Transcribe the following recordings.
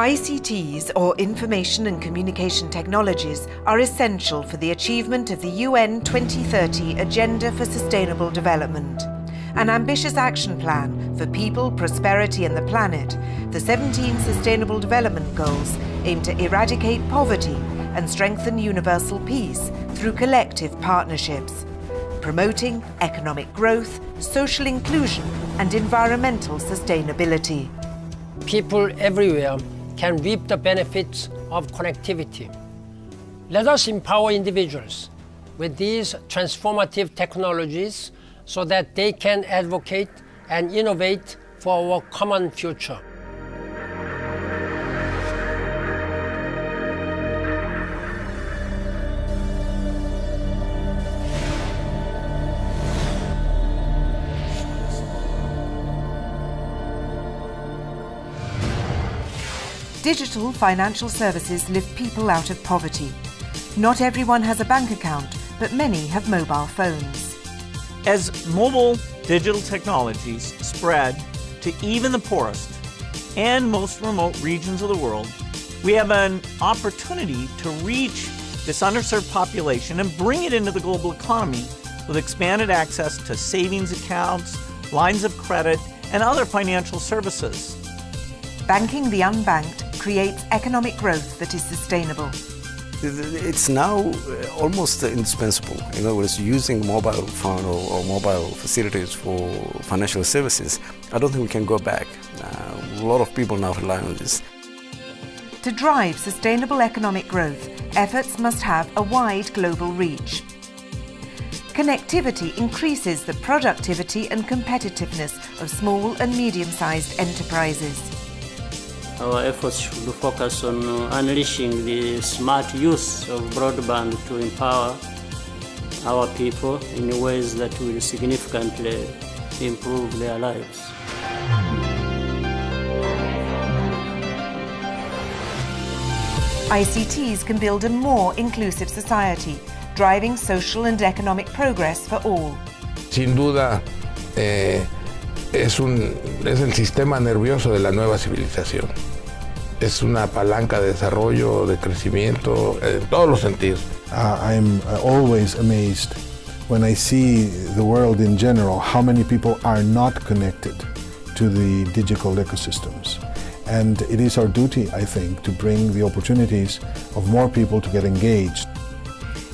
ICTs, or Information and Communication Technologies, are essential for the achievement of the UN 2030 Agenda for Sustainable Development. An ambitious action plan for people, prosperity and the planet, the 17 Sustainable Development Goals aim to eradicate poverty and strengthen universal peace through collective partnerships, promoting economic growth, social inclusion and environmental sustainability. People everywhere can reap the benefits of connectivity. Let us empower individuals with these transformative technologies so that they can advocate and innovate for our common future. Digital financial services lift people out of poverty. Not everyone has a bank account, but many have mobile phones. As mobile digital technologies spread to even the poorest and most remote regions of the world, we have an opportunity to reach this underserved population and bring it into the global economy with expanded access to savings accounts, lines of credit, and other financial services. Banking the unbanked creates economic growth that is sustainable. It's now almost indispensable. In other words, using mobile phone or mobile facilities for financial services, I don't think we can go back. A lot of people now rely on this. To drive sustainable economic growth, efforts must have a wide global reach. Connectivity increases the productivity and competitiveness of small and medium-sized enterprises. Our efforts should focus on unleashing the smart use of broadband to empower our people in ways that will significantly improve their lives. ICTs can build a more inclusive society, driving social and economic progress for all. Sin duda, es el sistema nervioso de la nueva civilización. Es una palanca de desarrollo, de crecimiento, en todos los sentidos. I'm always amazed when I see the world in general, how many people are not connected to the digital ecosystems. And it is our duty, I think, to bring the opportunities of more people to get engaged.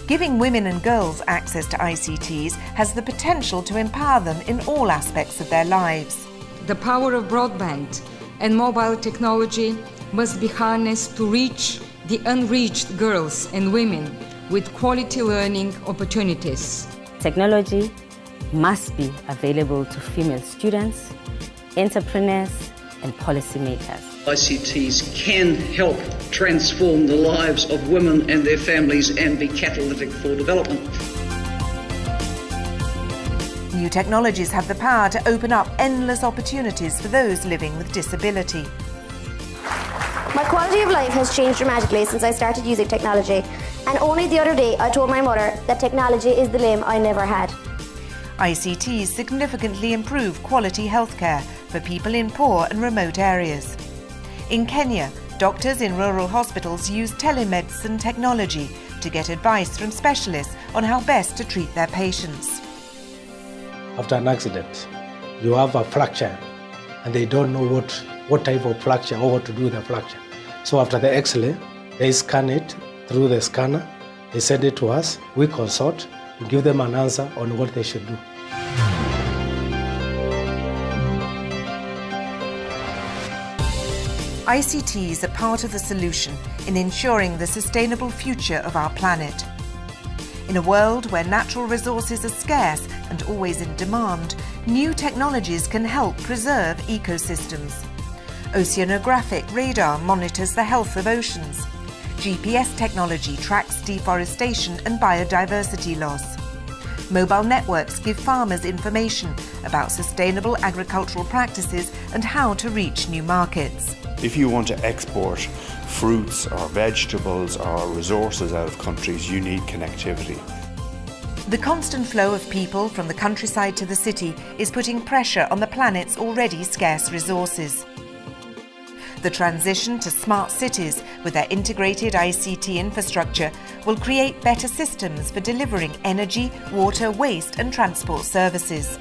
Giving women and girls access to ICTs has the potential to empower them in all aspects of their lives. The power of broadband and mobile technology must be harnessed to reach the unreached girls and women with quality learning opportunities. Technology must be available to female students, entrepreneurs, and policymakers. ICTs can help transform the lives of women and their families and be catalytic for development. New technologies have the power to open up endless opportunities for those living with disability. My quality of life has changed dramatically since I started using technology, and only the other day I told my mother that technology is the limb I never had. ICTs significantly improve quality healthcare for people in poor and remote areas. In Kenya, doctors in rural hospitals use telemedicine technology to get advice from specialists on how best to treat their patients. After an accident, you have a fracture and they don't know what type of fracture or what to do with the fracture. So after the X-ray, they scan it through the scanner, they send it to us, we consult, and give them an answer on what they should do. ICTs are part of the solution in ensuring the sustainable future of our planet. In a world where natural resources are scarce and always in demand, new technologies can help preserve ecosystems. Oceanographic radar monitors the health of oceans. GPS technology tracks deforestation and biodiversity loss. Mobile networks give farmers information about sustainable agricultural practices and how to reach new markets. If you want to export fruits or vegetables or resources out of countries, you need connectivity. The constant flow of people from the countryside to the city is putting pressure on the planet's already scarce resources. The transition to smart cities with their integrated ICT infrastructure will create better systems for delivering energy, water, waste and transport services.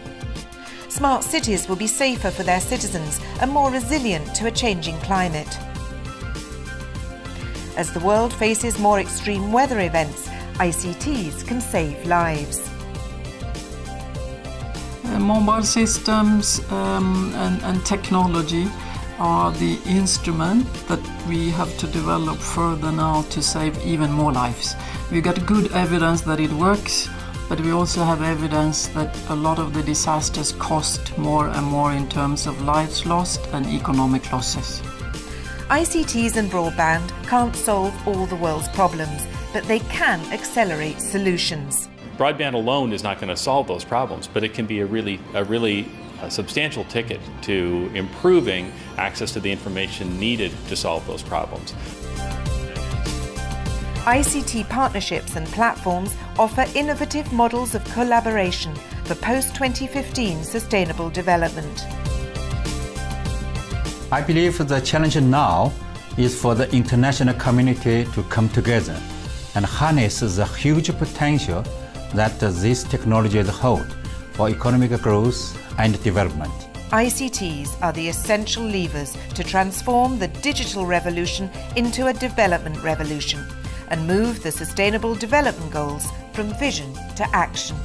Smart cities will be safer for their citizens and more resilient to a changing climate. As the world faces more extreme weather events, ICTs can save lives. Mobile systems and technology are the instrument that we have to develop further now to save even more lives. We've got good evidence that it works, but we also have evidence that a lot of the disasters cost more and more in terms of lives lost and economic losses. ICTs and broadband can't solve all the world's problems, but they can accelerate solutions. Broadband alone is not going to solve those problems, but it can be a really substantial ticket to improving access to the information needed to solve those problems. ICT partnerships and platforms offer innovative models of collaboration for post-2015 sustainable development. I believe the challenge now is for the international community to come together and harness the huge potential that these technologies hold for economic growth and development. ICTs are the essential levers to transform the digital revolution into a development revolution and move the Sustainable Development Goals from vision to action.